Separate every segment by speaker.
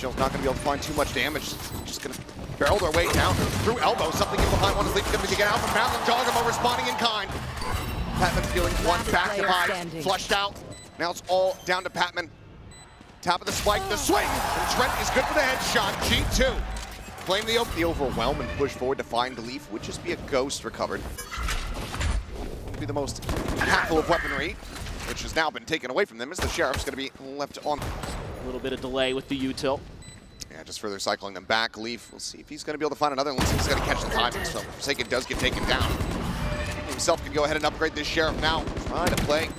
Speaker 1: Shell's not going to be able to find too much damage. Just going to barrel their way down through elbow. Something in behind one is leaving going to get out from Valorant. Jogamo responding in kind. Patman feeling one back to high, flushed out. Now it's all down to Patman. Top of the spike, the swing, and Trent is good for the headshot. G2 claim the overwhelm and push forward to find Leaf. Would just be a ghost recovered. Would be the most impactful of weaponry, which has now been taken away from them as the Sheriff's going to be left on.
Speaker 2: A little bit of delay with the util.
Speaker 1: Yeah, just further cycling them back. Leaf, we'll see if he's going to be able to find another. Let's see if he's going to catch the timing. So Forsaken does get taken down. He himself can go ahead and upgrade this Sheriff now. Trying to play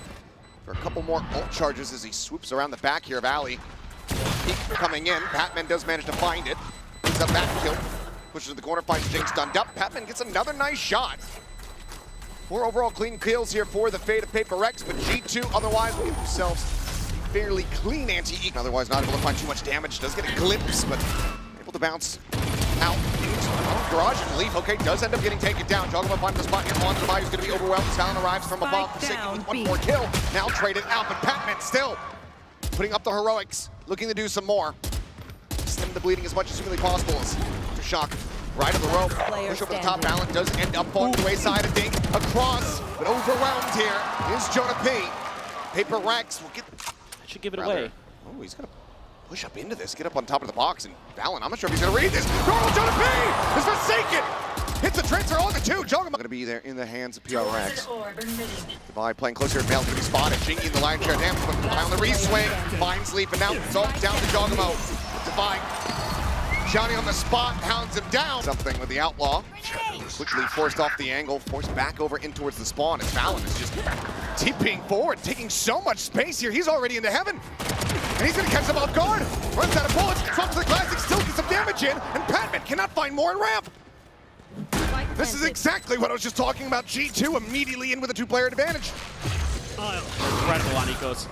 Speaker 1: for a couple more ult charges as he swoops around the back here of Ali. Peek coming in. Patman does manage to find it. He's a back kill. Pushes to the corner, finds Jinx stunned up. Patman gets another nice shot. 4 overall clean kills here for the fate of PRX, but G2 otherwise will give themselves a fairly clean anti-eat. Otherwise not able to find too much damage. Does get a glimpse, but able to bounce out into garage and Leaf. Okay, does end up getting taken down. Jogamo finds the spot here on the who's going to be overwhelmed. Talon arrives from above. Forsaken with one more kill. Now traded out, but Patman still putting up the heroics, looking to do some more. Stem the bleeding as much as humanly possible. After shock. Right of the rope, push over the top. Valorant does end up falling to the wayside. A dink across, but overwhelmed here is Jonah P. PRX will get.
Speaker 2: That should give it away.
Speaker 1: Oh, he's gonna push up into this, get up on top of the box, and Valorant, I'm not sure if he's gonna read this. Oh, Jonah P is Forsaken. Hits the transfer on the 2. Jogamo gonna be there in the hands of PRX. Divide playing closer. Val's gonna be spotted. Jinky in the lion's share damage, but on the re-swing finds Leaf, and now it's all down to Jogamo. Divide. Johnny on the spot, hounds him down. Something with the Outlaw. Quickly forced off the angle, forced back over in towards the spawn. And Fallon is just TPing forward, taking so much space here. He's already into heaven. And he's gonna catch them off guard. Runs out of bullets, drops the classic, still gets some damage in. And Patman cannot find more in ramp. This is exactly what I was just talking about. G2 immediately in with a 2-player advantage.
Speaker 2: Incredible on Ecos.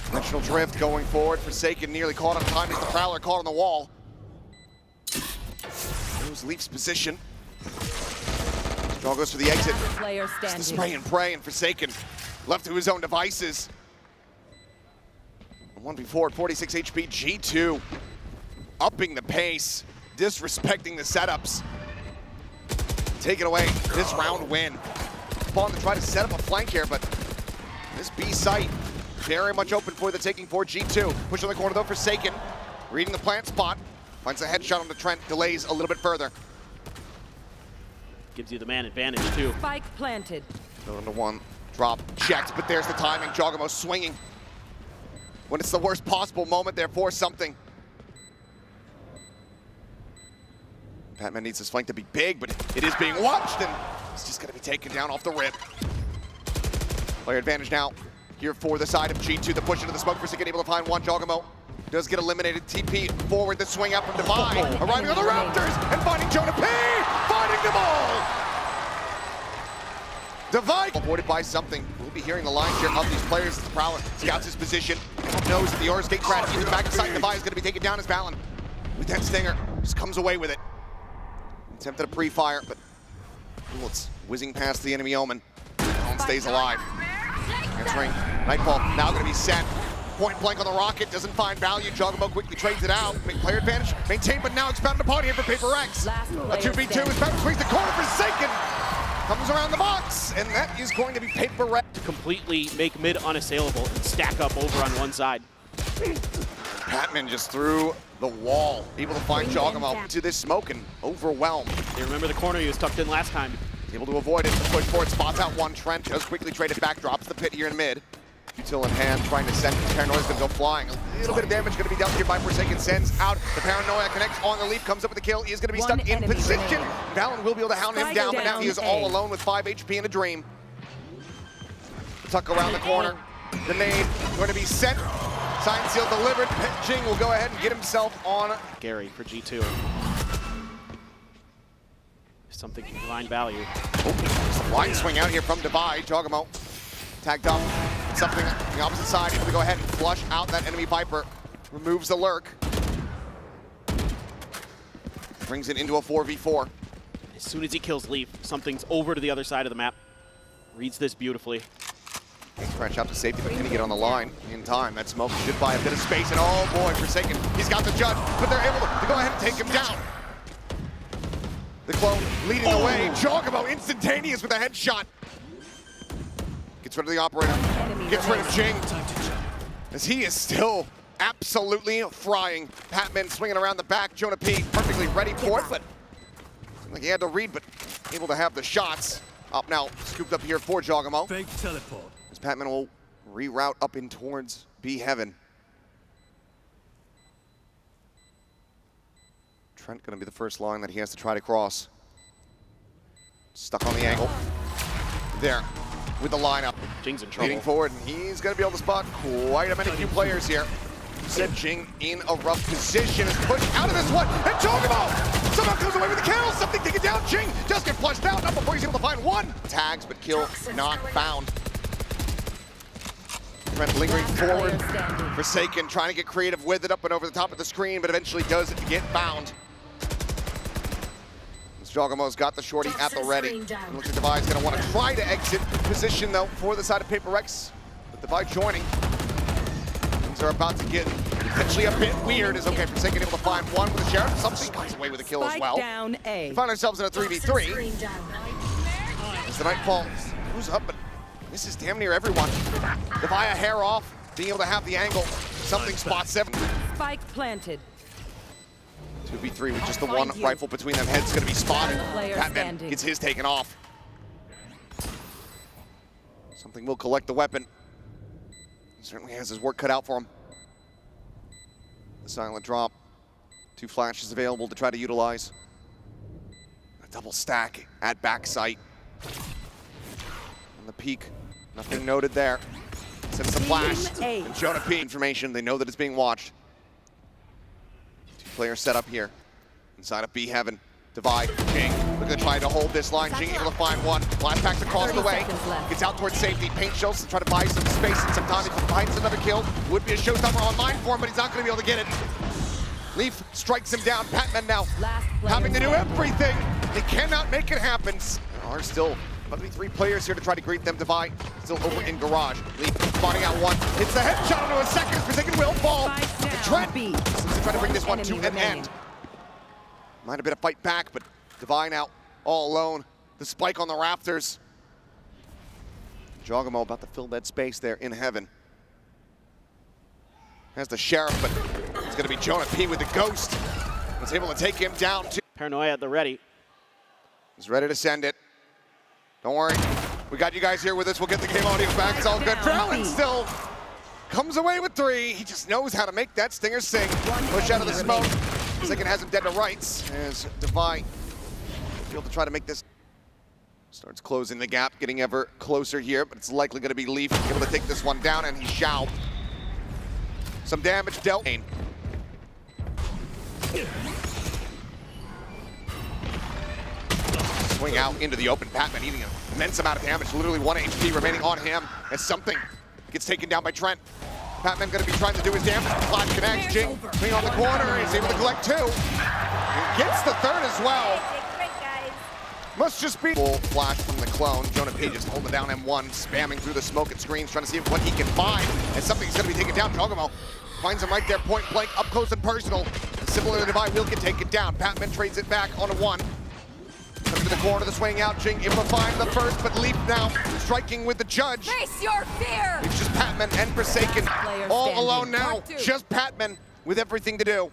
Speaker 1: Dimensional drift going forward. Forsaken nearly caught on time as the Prowler caught on the wall. There's Leaf's position. Strong goes for the exit. It's the spray and pray, and Forsaken left to his own devices. 1v4 at 46 HP. G2 upping the pace, disrespecting the setups. Taking away this round win. Spawn to try to set up a flank here, but this B site very much open for the taking for G2. Push on the corner though, Forsaken. Reading the plant spot. Finds a headshot on the Trent, delays a little bit further.
Speaker 2: Gives you the man advantage too.
Speaker 3: Spike planted.
Speaker 1: 1-1, drop, checked, but there's the timing. Jogamo swinging when it's the worst possible moment there for something. Patman needs his flank to be big, but it is being watched, and it's just gonna be taken down off the rip. Player advantage now here for the side of G2. The push into the smoke, Forsaken able to find one. Jogamo does get eliminated. TP forward, the swing out from Divide. Arriving on the Raptors and finding Jonah P. Finding them all. Divide avoided by something. We'll be hearing the lion's share of these players as the Prowler scouts his position. Knows that the Aura Skate crash into the back of sight. Divide is going to be taken down as Valen. With that stinger, just comes away with it. Attempted a pre-fire, but bullets whizzing past the enemy Omen. Valen stays alive. Answering Nightfall, now going to be sent. Point blank on the rocket, doesn't find value. Jogamo quickly trades it out. Player advantage maintained, but now expounded upon here for PRX. A 2v2 is back between the corner. Forsaken comes around the box, and that is going to be PRX.
Speaker 2: To completely make mid unassailable and stack up over on one side.
Speaker 1: Patman just through the wall, able to find Jogamo to this smoke and overwhelm.
Speaker 2: You remember the corner he was tucked in last time.
Speaker 1: Able to avoid it, the push forward, spots out one. Trent does quickly trade it back, drops the pit here in mid. Util in hand, trying to send his Paranoia's gonna go flying. A little bit of damage gonna be dealt here by Forsaken. Sends out the Paranoia, connects on the Leaf, comes up with the kill. He is gonna be stuck in position. Valen will be able to hound him down, but now he is all alone with 5 HP in a dream. Tuck around the corner. The nade going to be sent. Sign seal delivered. Jing will go ahead and get himself on.
Speaker 2: Gary for G2. Something can find value.
Speaker 1: Oh, some line swing out here from Divide. Jogamo tagged up. Something on the opposite side, able to go ahead and flush out that enemy Viper. Removes the lurk. Brings it into a 4v4.
Speaker 2: As soon as he kills Leaf, something's over to the other side of the map. Reads this beautifully.
Speaker 1: Crash out to safety, but can he get on the line in time? That smoke should buy a bit of space, and oh boy, Forsaken, he's got the judge, but they're able to go ahead and take him down. The clone leading the way. Jogamo instantaneous with a headshot. Gets rid of the operator. Gets rid of Jing. As he is still absolutely frying. Patman swinging around the back. Jonah P perfectly ready for it, but seemed like he had to read, but able to have the shots. Up now, scooped up here for Jogamo.
Speaker 3: Fake teleport.
Speaker 1: As Patman will reroute up in towards B Heaven. Trent gonna be the first line that he has to try to cross. Stuck on the angle. There, with the lineup.
Speaker 2: Jing's in trouble.
Speaker 1: Leading forward, and he's gonna be able to spot quite a many few players here. Said Jing in a rough position, is pushed out of this one, and Jogamo somehow comes away with the kill. Something taken down. Jing just get flushed out, not before he's able to find one. Tags, but kill not found. Trent lingering forward. Forsaken trying to get creative with it up and over the top of the screen, but eventually does get found. Jogamo's got the shorty at the ready. And looks like Devi's gonna want to try to exit position though for the side of PRX. But Devi joining. Things are about to get potentially a bit weird. Is okay, Forsaken able to find one with the Sheriff. Something comes away with a kill as well.
Speaker 4: Down A.
Speaker 1: We find ourselves in a 3v3. As the Nightfall moves up, but this is damn near everyone. Devi a hair off, being able to have the angle. Something spot 7.
Speaker 4: Spike planted.
Speaker 1: 2v3 with just the one rifle between them. Head's gonna be spotted. Patman gets his taken off. Something will collect the weapon. He certainly has his work cut out for him. The silent drop. 2 flashes available to try to utilize. A double stack at backside. On the peak, nothing noted there. Sends the flash. And Jonah P. Information, they know that it's being watched. Player set up here. Inside of B Heaven. Divide. Jing looking to try to hold this line. Jing able to find one. Blast packs across the way. Gets out towards safety. Paint shells to try to buy some space and some time. If he finds another kill, would be a showstopper online for him, but he's not going to be able to get it. Leaf strikes him down. Patman now having to do everything. He cannot make it happen. There are still about 3 players here to try to greet them. Divide still over in garage. Leaf spotting out one. Hits the headshot into a second. Forsaken will fall. Trent seems to try to bring this one to an end. Might have been a fight back, but Divine out all alone. The spike on the rafters. Jogamo about to fill that space there in Heaven. Has the Sheriff, but it's going to be Jonah P with the Ghost. Was able to take him down too.
Speaker 2: Paranoia at the ready.
Speaker 1: He's ready to send it. Don't worry. We got you guys here with us. We'll get the game audio back. It's all good. Valorant still comes away with 3. He just knows how to make that stinger sing. Push out of the smoke. Second has him dead to rights as Devi able to try to make this. Starts closing the gap, getting ever closer here, but it's likely going to be Leaf able to take this one down, and he shall. Some damage dealt. Swing out into the open. Patman eating an immense amount of damage. Literally 1 HP remaining on him as something gets taken down by Trent. Patman going to be trying to do his damage. Flash connects. Jing swing on the corner. He's able to collect 2. He gets the 3rd as well. Must just be full flash from the clone. Jonah P just holding down M1, spamming through the smoke and screens, trying to see what he can find. And something's going to be taken down. Jogamo finds him right there, point blank, up close and personal. Similar to Devi, will get taken down. Patman trades it back on a 1. Coming to the corner, the swing out. Jing able to find the first, but Leap now striking with the judge.
Speaker 4: Face your fear!
Speaker 1: It's just Patman and Forsaken all alone now. Just Patman with everything to do.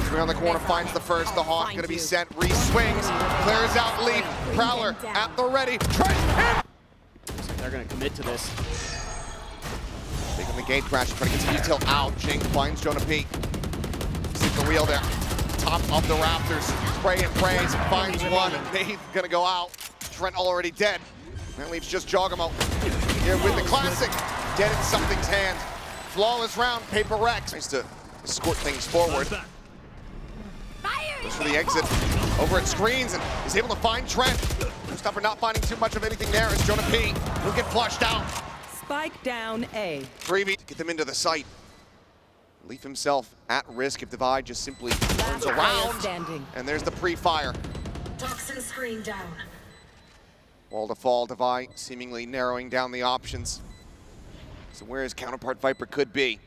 Speaker 1: Swing on the corner, finds the first. The Hawk going to be sent. Re-swings, clears out Leap. Prowler at the ready. Trent in!
Speaker 2: They're going to commit to this.
Speaker 1: Taking the gate crash, trying to get some detail out. Jing finds Jonah P. Sees the wheel there. Top of the rafters. Spray and prays. Finds one. He's going to go out. Trent already dead. That leaves just Jogamo here with the classic. Dead in something's hand. Flawless round. PRX. Nice to escort things forward. Goes for the exit. Over at screens and is able to find Trent. Stopper not finding too much of anything there as Jonah P will get flushed out.
Speaker 4: Spike down A.
Speaker 1: Freebie to get them into the site. Leaf himself at risk if Devi just simply turns around. And there's the pre-fire.
Speaker 5: Toxin screen down.
Speaker 1: Wall to fall, Devi seemingly narrowing down the options. So where his counterpart Viper could be.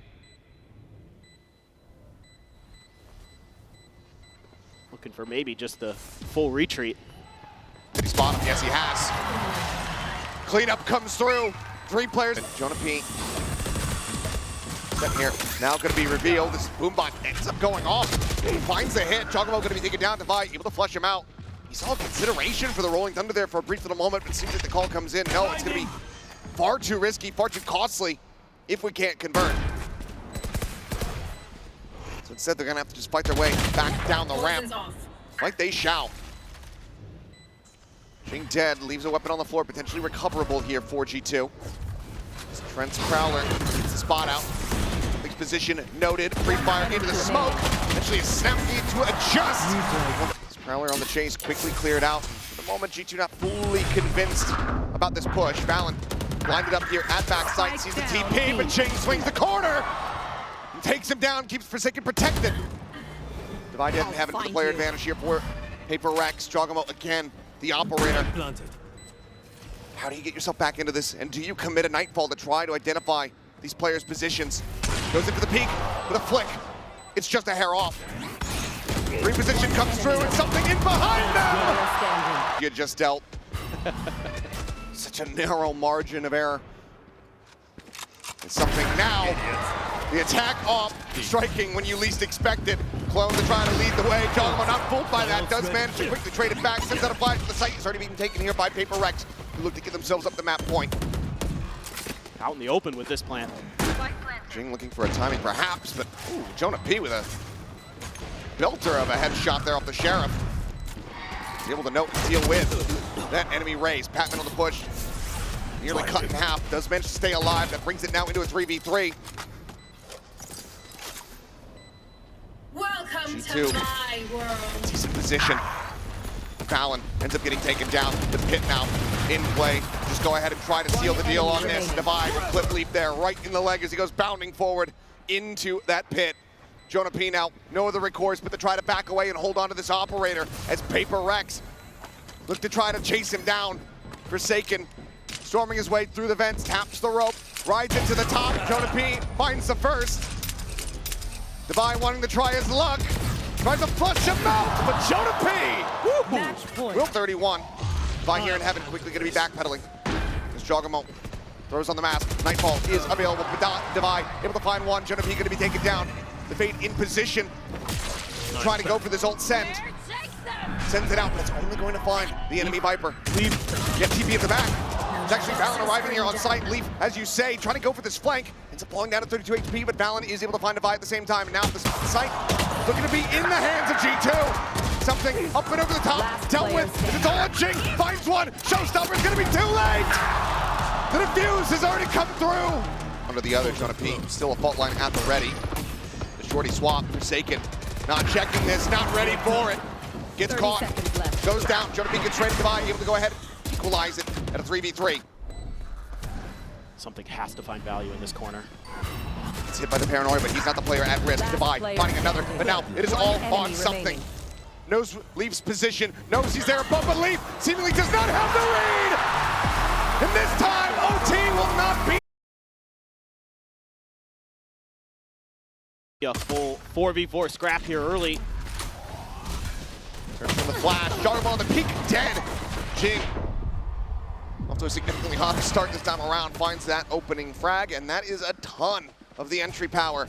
Speaker 2: Looking for maybe just the full retreat.
Speaker 1: Did he spot him? Yes, he has. Cleanup comes through. 3 players. And Jonah P. Step here. Now going to be revealed. This Boombot ends up going off. He finds the hit. Chocobo going to be taken down. Devi able to flush him out. He saw consideration for the Rolling Thunder there for a brief little moment, but it seems like the call comes in. No, it's going to be far too risky, far too costly if we can't convert. So instead, they're going to have to just fight their way back down the ramp. Like they shall. Jing dead, leaves a weapon on the floor, potentially recoverable here for G2. Trent's Prowler gets the spot out. Big position noted, free fire into the smoke. Eventually a snap need to adjust. Prowler on the chase, quickly cleared out. For the moment, G2 not fully convinced about this push. Valen blinded up here at backside, sees the TP, but Ching swings the corner and takes him down, keeps Forsaken protected. Devi didn't have the player advantage here for PRX. Jogamo again, the operator. How do you get yourself back into this? And do you commit a Nightfall to try to identify these players' positions? Goes into the peak with a flick. It's just a hair off. Reposition comes through and something in behind them! You just dealt. Such a narrow margin of error. And something now. The attack off, striking when you least expect it. Clone to try to lead the way. Jogamo not fooled by that. Does manage to quickly trade it back. Sends out a flash to the site. It's already being taken here by PRX, who look to get themselves up the map point.
Speaker 2: Out in the open with this plant.
Speaker 1: Jing looking for a timing perhaps, but ooh, Jonah P with a belter of a headshot there off the Sheriff. He's able to note and deal with that enemy raise. Patman on the push. Nearly cut in half. Does manage to stay alive. That brings it now into a 3v3.
Speaker 3: Welcome
Speaker 1: G2.
Speaker 3: to my world.
Speaker 1: Decent position. Valen ends up getting taken down. The pit now in play. Just go ahead and try to seal the deal on this. Devi with clip leap there, right in the leg as he goes bounding forward into that pit. Jonah P now, no other recourse but to try to back away and hold on to this operator as PRX look to try to chase him down. Forsaken storming his way through the vents, taps the rope, rides into the top. Jonah P finds the first. Devi wanting to try his luck. Tries to flush him out, but Jonah P!
Speaker 4: Match point.
Speaker 1: Will 31. Devi here in heaven, quickly going to be backpedaling. As Jogamo throws on the mask. Nightfall is available, but Devi able to find one. Jonah P going to be taken down. The Fate in position. Trying to go for this ult send. Sends it out, but it's only going to find the enemy Viper. Leaf, get TP at the back. It's actually Valen arriving here on site. Leaf, as you say, trying to go for this flank. Ends up falling down to 32 HP, but Valen is able to find Devi at the same time. And now the site looking to be in the hands of G2. Something up and over the top, dealt with. It's all on Jing, finds one. Showstopper's gonna be too late. The defuse has already come through. Under the other, Jonah P, still a fault line at the ready. The shorty swap, Forsaken. Not checking this, not ready for it. Gets caught, goes down. Jonah P gets ready to buy, able to go ahead, equalize it at a 3v3.
Speaker 2: Something has to find value in this corner.
Speaker 1: It's hit by the paranoia, but he's not the player at risk. Devi finding another, but now it is all on something. Knows Leaf's position, knows he's there above, but Leaf seemingly does not have the read. And this time, OT will not be.
Speaker 2: A full 4v4 scrap here early.
Speaker 1: Turns from the flash, Jogamo on the peak, dead. Jing, off to a significantly hotter start this time around, finds that opening frag, and that is a ton of the entry power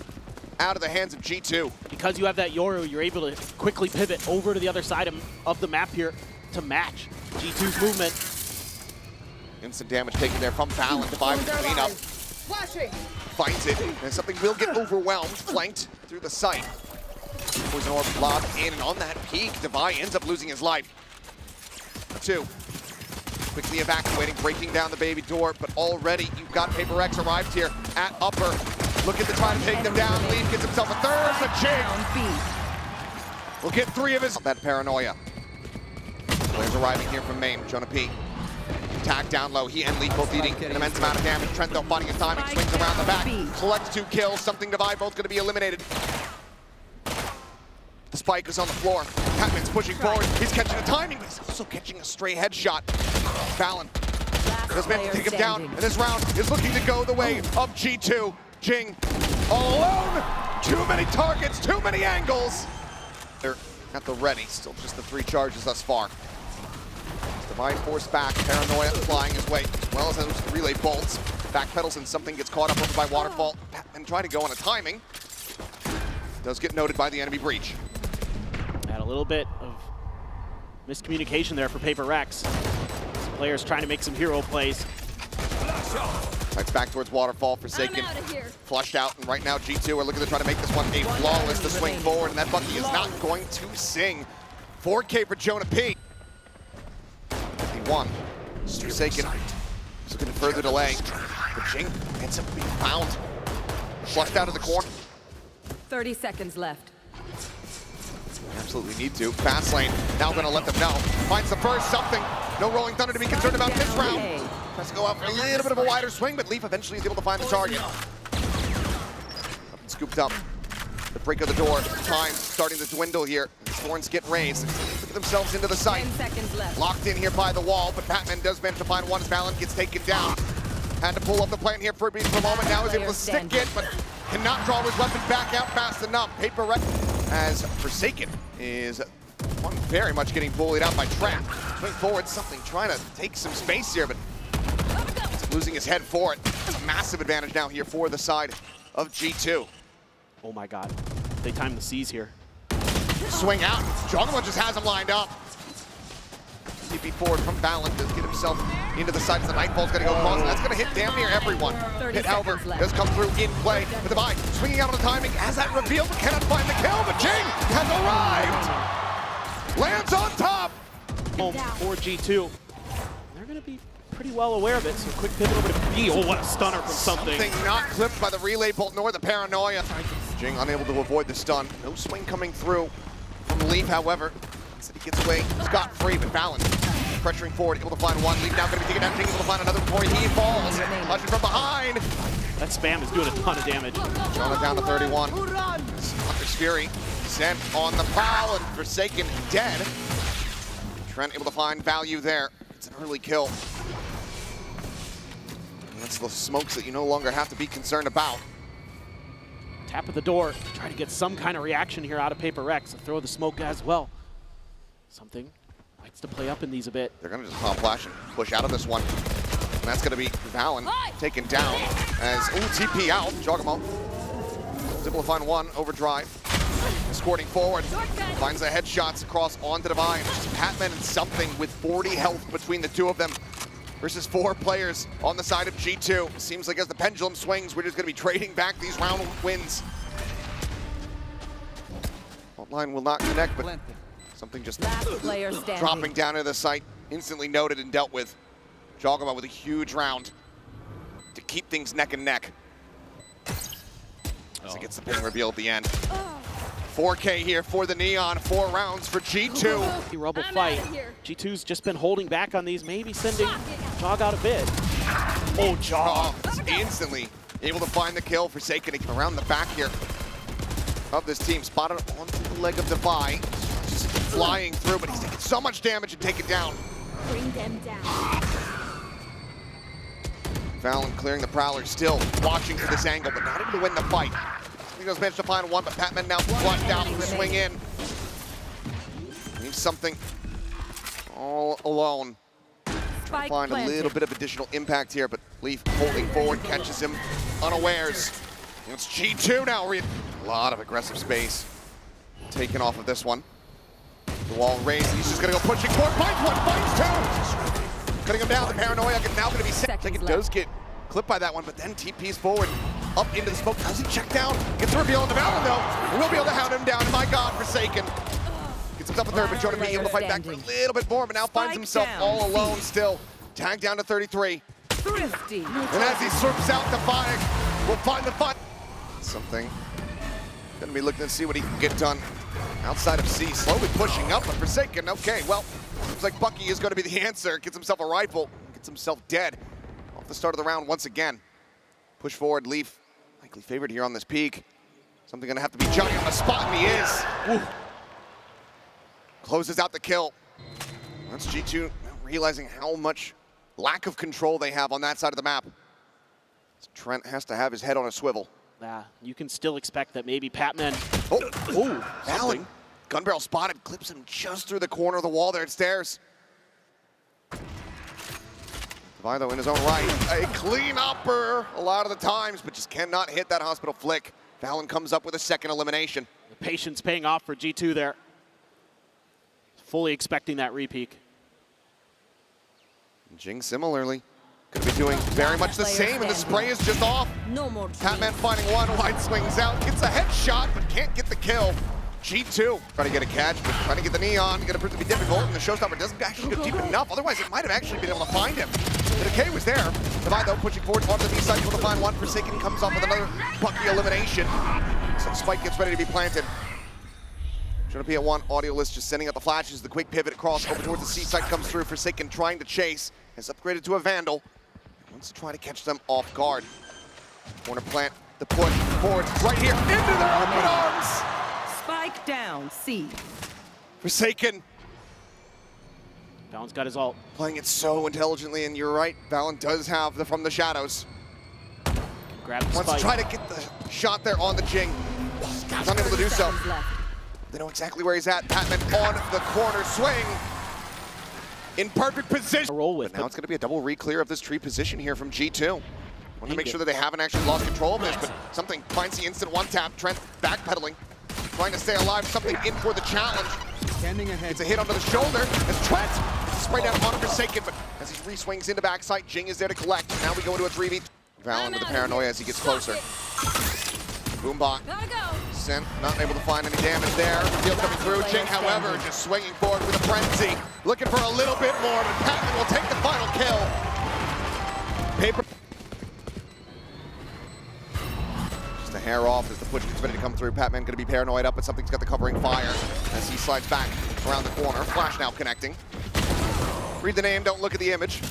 Speaker 1: out of the hands of G2.
Speaker 2: Because you have that Yoru, you're able to quickly pivot over to the other side of the map here to match G2's movement.
Speaker 1: Instant damage taken there from Valen. Devi with the cleanup. Finds it, and something will get overwhelmed, flanked through the site. Poison Orb lobbed in, and on that peak, Devi ends up losing his life. 2. Quickly evacuating, breaking down the baby door, but already you've got PRX arrived here at upper. Looking to try to take them down. Leaf gets himself a third, but Jing will get 3 of his. That paranoia. Players arriving here from main. Jonah P. Attack down low. He and Leaf both eating an immense amount of damage. Trent though finding his timing, swings around the back, collects 2 kills. Something Devi both going to be eliminated. The spike is on the floor. Patman's pushing forward. He's catching the timing, but he's also catching a stray headshot. Fallon does manage to take him down, and this round is looking to go the way of G2. Jing all alone. Too many targets, too many angles. They're at the ready. Still just the 3 charges thus far. Divine force back. Paranoia flying his way, as well as those relay bolts. Backpedals and something gets caught up over by Waterfall. And trying to go on a timing. Does get noted by the enemy breach.
Speaker 2: Had a little bit of miscommunication there for PRX. Some players trying to make some hero plays.
Speaker 1: Fights back towards Waterfall. Forsaken flushed out, and right now G2 are looking to try to make this one a flawless to swing forward, and that Bucky is not going to sing. 4K for Jonah P. 51. Forsaken is looking to further delay, but Jing ends up being found. Flushed out of the corner.
Speaker 4: 30 seconds left.
Speaker 1: Absolutely need to. Fast lane, now gonna let them know. Finds the first, something. No Rolling Thunder to be concerned about this round. Tries to go out for a little bit of a wider swing, but Leaf eventually is able to find the target. Up and scooped up. The break of the door, time starting to dwindle here. The Thorns get raised. Look at themselves into the site.
Speaker 4: 10 seconds left. Locked
Speaker 1: in here by the wall, but Patman does manage to find one as Valorant gets taken down. Had to pull up the plan here for a brief moment. Now he's able to stick it, but cannot draw his weapon back out fast enough. PRX as Forsaken is one very much getting bullied out by Trap. Swing forward, something trying to take some space here, but losing his head for it. It's a massive advantage now here for the side of G2.
Speaker 2: Oh my god. They timed the C's here.
Speaker 1: Swing out. Joggerman just has him lined up. TP forward from Valorant to get himself into the side as the Nightfall's going to go across, and that's going to hit damn near everyone. Hit, however, does come through in play. With the buy, swinging out on the timing, has that reveal, but cannot find the kill, but Jing has arrived! Lands on top!
Speaker 2: Home for G2. They're going to be pretty well aware of it, so quick pivot over to B. Oh, what a stunner from something.
Speaker 1: Something not clipped by the relay bolt nor the paranoia. Jing unable to avoid the stun. No swing coming through from Leaf, however. He gets away scot-free, but Valorant pressuring forward, able to find one. Leaf now going to be taken down, Jing able to find another before he falls. Clutching from behind.
Speaker 2: That spam is doing a ton of damage.
Speaker 1: Jonah down to 31. Hunter's Fury sent on the prowl, and Forsaken dead. Trent able to find value there. It's an early kill. And that's the smokes that you no longer have to be concerned about.
Speaker 2: Tap at the door, try to get some kind of reaction here out of PRX. Throw the smoke as well. Something likes to play up in these a bit.
Speaker 1: They're going to just pop flash and push out of this one. And that's going to be Valen taken down as, TP out. Joggermo is able to find one, overdrive. Escorting forward, finds the headshots across onto Divine. It's just Patman and something with 40 health between the two of them versus 4 players on the side of G2. Seems like as the pendulum swings, we're just going to be trading back these round wins. Line will not connect, but something just dropping down into the site, instantly noted and dealt with. Joggermo with a huge round to keep things neck and neck. As he gets the ping reveal at the end. 4K here for the Neon, 4 rounds for G2.
Speaker 2: Rubble fight. G2's just been holding back on these, maybe sending Jog out a bit. Oh, Jog.
Speaker 1: Instantly able to find the kill. Forsaken around the back here of this team. Spotted onto the leg of Divine. Just flying through, but he's taking so much damage and taken down.
Speaker 3: Bring them down.
Speaker 1: Valen clearing the Prowler, still watching for this angle, but not able to win the fight. He does manage to find one, but Patman now flushed out and swing in. Needs something all alone. Trying to find a little bit of additional impact here, but Leaf holding forward, catches him unawares. And it's G2 now. A lot of aggressive space taken off of this one. The wall raised, he's just gonna go pushing forward, finds one, finds two! Cutting him down, the paranoia now gonna be set. I think it does get clipped by that one, but then TP's forward, up into the smoke, doesn't check down, gets the reveal on the Valorant though. We'll be able to hound him down, my God, Forsaken. Gets himself a third, but Jonah being able to fight back for a little bit more, but now finds himself all alone still. Tagged down to 33.
Speaker 4: Thrifty.
Speaker 1: And as he swoops out, Defying will find the fight. Something. Gonna be looking to see what he can get done outside of C. Slowly pushing up, but Forsaken, okay, well, looks like Bucky is gonna be the answer. Gets himself a rifle, gets himself dead. Off the start of the round once again. Push forward, Leaf, likely favored here on this peak. Something gonna have to be Johnny on the spot, and he is. Ooh. closes out the kill. That's G2 realizing how much lack of control they have on that side of the map. Trent has to have his head on a swivel.
Speaker 2: Yeah, you can still expect that maybe Patman.
Speaker 1: Oh, Valorant. Gun barrel spotted, clips him just through the corner of the wall there at stairs. Vilo in his own right, a clean upper a lot of the times, but just cannot hit that hospital flick. Valen comes up with a second elimination.
Speaker 2: The patience paying off for G2 there. Fully expecting that repeak.
Speaker 1: Jing similarly could be doing very much the same, and the spray is just off.
Speaker 4: No more.
Speaker 1: Patman finding one, wide swings out, gets a headshot, but can't get the kill. G2 trying to get a catch, but trying to get the neon, gonna prove to be difficult, and the showstopper doesn't actually go deep enough, otherwise it might have actually been able to find him. The decay was there. Divide though, pushing forward onto the B side, able to find one. Forsaken comes off with another Bucky elimination. So Spike gets ready to be planted. Trying to be at one, audio list just sending out the flashes, the quick pivot across over towards the C side comes through. Forsaken trying to chase, has upgraded to a Vandal. Wants to try to catch them off guard. Corner plant, the push forward, right here, into their open arms!
Speaker 4: Spike down, C.
Speaker 1: Forsaken.
Speaker 2: Valen's got his ult.
Speaker 1: Playing it so intelligently, and you're right, Valen does have the from the shadows.
Speaker 2: Grab the
Speaker 1: Wants to
Speaker 2: spike.
Speaker 1: try to get the shot there on the Jing. He's unable to do so.
Speaker 4: Seconds left.
Speaker 1: They know exactly where he's at. Patman on the corner swing. In perfect position.
Speaker 2: Roll with,
Speaker 1: But now it's going to be a double re-clear of this tree position here from G2. Want to make
Speaker 2: it.
Speaker 1: sure that they haven't actually lost control of this, but something finds the instant one tap. Trent backpedaling, trying to stay alive. Something in for the challenge.
Speaker 3: Standing ahead.
Speaker 1: It's a hit onto the shoulder as Trent sprayed down on Forsaken, but as he re-swings into backside, Jing is there to collect. Now we go into a 3v. Valen with the paranoia as he gets closer. Boombot.
Speaker 4: Gotta go.
Speaker 1: Sent, not able to find any damage there. Field coming through. Jing, however, just swinging forward with a frenzy. Looking for a little bit more, but Patman will take the final kill. Paper. Just a hair off as the push gets ready to come through. Patman going to be paranoid up, but something's got the covering fire as he slides back around the corner. Flash now connecting. Read the name, don't look at the image.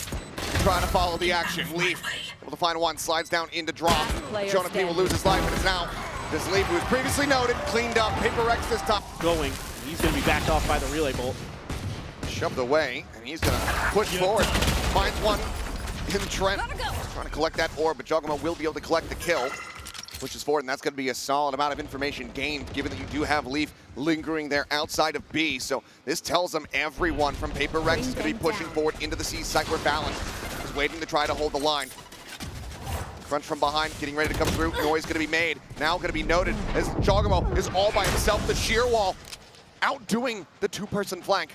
Speaker 1: Trying to follow the action. Leaf able to find one, slides down into drop. Jonah P will lose his life, but it's now this Leaf, who was previously noted, cleaned up. PRX this time.
Speaker 2: Going. He's going to be backed off by the relay bolt.
Speaker 1: Shoved away, and he's going to push forward. Finds one in Trent.
Speaker 4: Gotta go.
Speaker 1: Trying to collect that orb, but Jogamo will be able to collect the kill. Pushes forward, and that's going to be a solid amount of information gained, given that you do have Leaf lingering there outside of B. So this tells them everyone from PRX is going to be pushing forward into the C site where Valen is waiting to try to hold the line. Crunch from behind, getting ready to come through. Noise going to be made. Now going to be noted as Jogamo is all by himself. The sheer wall outdoing the two-person flank.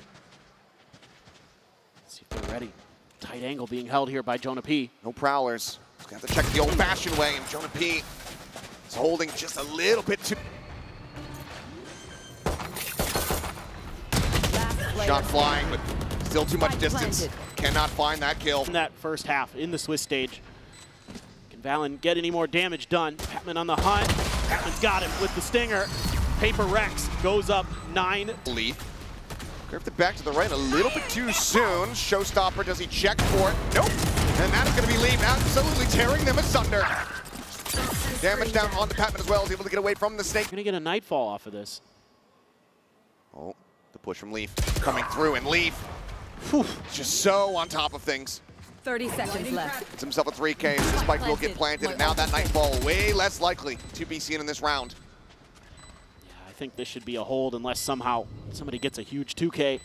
Speaker 2: Let's see if they're ready. Tight angle being held here by Jonah P.
Speaker 1: No prowlers. Just have to check the old-fashioned way, and Jonah P is holding just a little bit too. Shot flying, but still too much distance. Cannot find that kill.
Speaker 2: In that first half in the Swiss stage. Can Valen get any more damage done? Patman on the hunt. Patman's got him with the stinger. PRX goes up 9.
Speaker 1: Leaf. Curved it back to the right a little bit too soon. Showstopper, does he check for it? Nope. And that is going to be Leaf absolutely tearing them asunder. Damage down onto Patman as well. He's able to get away from the snake.
Speaker 2: Gonna get a nightfall off of this.
Speaker 1: Oh, the push from Leaf coming through, and Leaf just so on top of things.
Speaker 4: 30 seconds left.
Speaker 1: It's himself a 3K, so the spike will get planted, and now that nightfall way less likely to be seen in this round.
Speaker 2: Yeah, I think this should be a hold unless somehow somebody gets a huge 2K.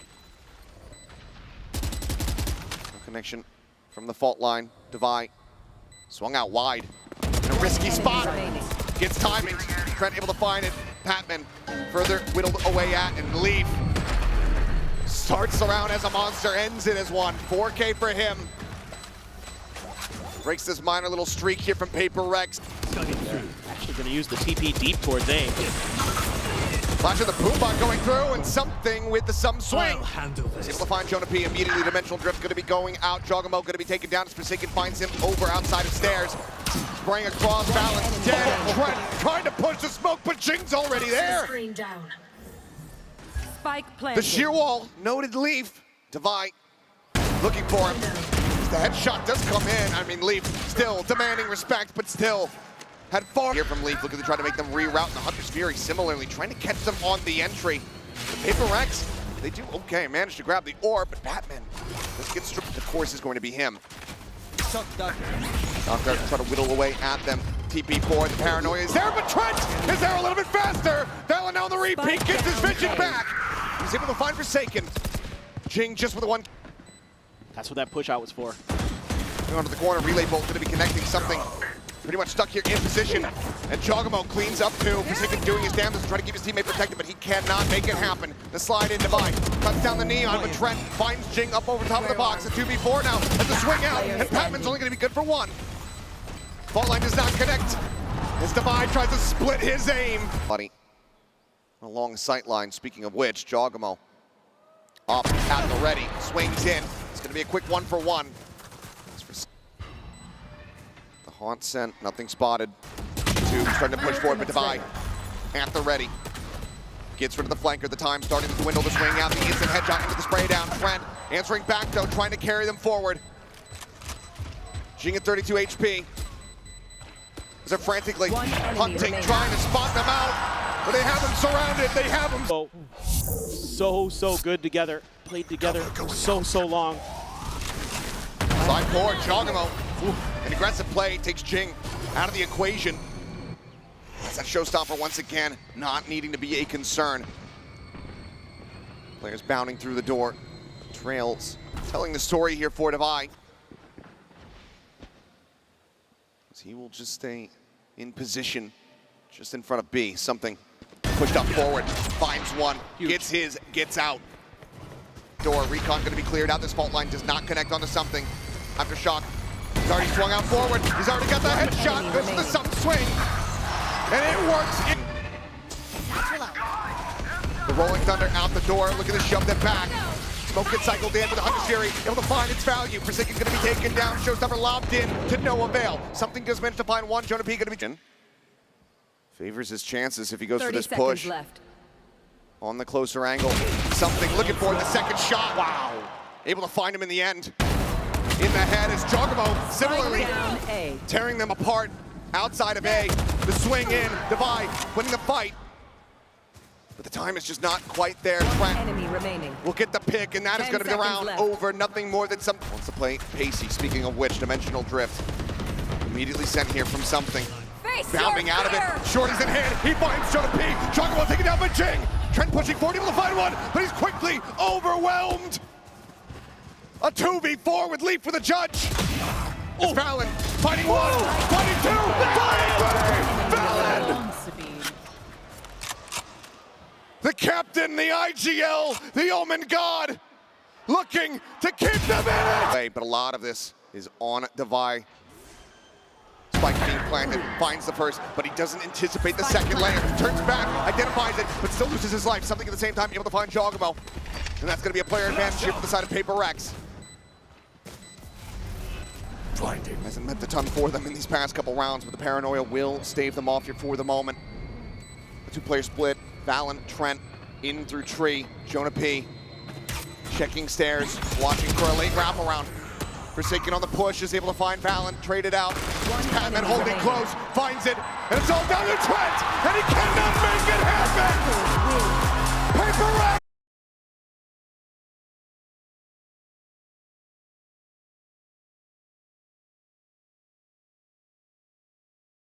Speaker 1: No connection from the fault line. Devi swung out wide. In a risky spot. Gets timing. Trent able to find it. Patman further whittled away at, and Leaf starts around as a monster, ends it as one. 4K for him. Breaks this minor little streak here from PRX.
Speaker 2: Actually going to use the TP deep towards A.
Speaker 1: Flash of the Boombot going through, and something with the some swing.
Speaker 3: I'll handle this.
Speaker 1: He's able to find Jonah P. Immediately, Dimensional Drift going to be going out. Jogamo going to be taken down as Forsaken finds him over outside of stairs. Spraying across, Balance dead. Trent trying to push the smoke, but Jing's already there.
Speaker 4: Screen down. Spike planted.
Speaker 1: The sheer wall, noted Leaf. Devi looking for him. The headshot does come in. I mean, Leaf still demanding respect, but still had far here from Leaf, looking to try to make them reroute. And the Hunter's Fury similarly trying to catch them on the entry. The PRX They do okay, manage to grab the orb, but Batman just gets stripped. Of course, is going to be him. Doctor try to whittle away at them. TP4, the paranoia is there, but Trent is there a little bit faster. Valorant now on the repeat, gets his vision back. He's able to find Forsaken. Jing just with the one.
Speaker 2: That's what that push out was for.
Speaker 1: Onto the corner, Relay Bolt going to be connecting something. Pretty much stuck here in position. And Jogamo cleans up too. Forsaken doing his damage to try to keep his teammate protected, but he cannot make it happen. The slide in Divine. Cuts down the Neon, but Trent finds Jing up over top of the box. A 2v4 now as the swing out. And Patman's only going to be good for one. Fault line does not connect. As Divine tries to split his aim. Buddy. Along sight line, speaking of which, Jogamo off at the ready. Swings in. It's going to be a quick 1-for-1. Haunt sent, nothing spotted. Two starting to push forward, but Divide at the ready. Gets rid of the flanker, the time starting to dwindle, the swing out, the instant headshot into the spray down. Trent answering back though, trying to carry them forward. Jing at 32 HP. They're frantically hunting, trying to spot them out, but they have them surrounded, they have them.
Speaker 2: So good together, played together so long.
Speaker 1: Side forward, Jogamo. An aggressive play takes Jing out of the equation. That's that showstopper once again, not needing to be a concern. Players bounding through the door. Trails telling the story here for Divide. He will just stay in position just in front of B. Something pushed up forward, finds one, gets his, gets out. Door, recon gonna be cleared out. This fault line does not connect onto something. After shock, he's already swung out forward. He's already got the headshot, goes to the something swing. And it works. The Rolling Thunder out the door, look at the shove them back. Smoke gets cycled in with the Hunter's Fury, able to find its value. Forsaken's gonna be taken down, showstopper lobbed in to no avail. Something just managed to find one, Jonah P gonna be... Favors his chances if he goes for this push.
Speaker 4: Left.
Speaker 1: On the closer angle. Something looking for the second shot. Wow. Able to find him in the end. In the head is Jogamo, similarly tearing them apart outside of A. The swing in, Divide, winning the fight. But the time is just not quite there. Trent will get the pick, and that is going to be the round over. Nothing more than some... Wants to play Pacey, speaking of which, Dimensional Drift. Immediately sent here from something. Bounding out of it, Shorty's in hand, he finds Jonah P. Jogamo taken down by Jing. Trent pushing forward, able to find one, but he's quickly overwhelmed. A 2v4 with Leap for the judge. It's Valen fighting one, fighting two, fighting three. Valen! The captain, the IGL, the Omen God, looking to keep them in it. But a lot of this is on Divide. Spike being planted, finds the first, but he doesn't anticipate the second layer. Turns back, identifies it, but still loses his life. Something at the same time, able to find Jogamo. And that's going to be a player advantage here for the side of PRX. Hasn't meant a ton for them in these past couple rounds, but the paranoia will stave them off here for the moment. The two-player split, Valen, Trent, in through tree, Jonah P. Checking stairs, watching for a late wraparound. Forsaken on the push, is able to find Valen, traded out. Patman holding close, finds it, and it's all down to Trent, and he cannot make it happen!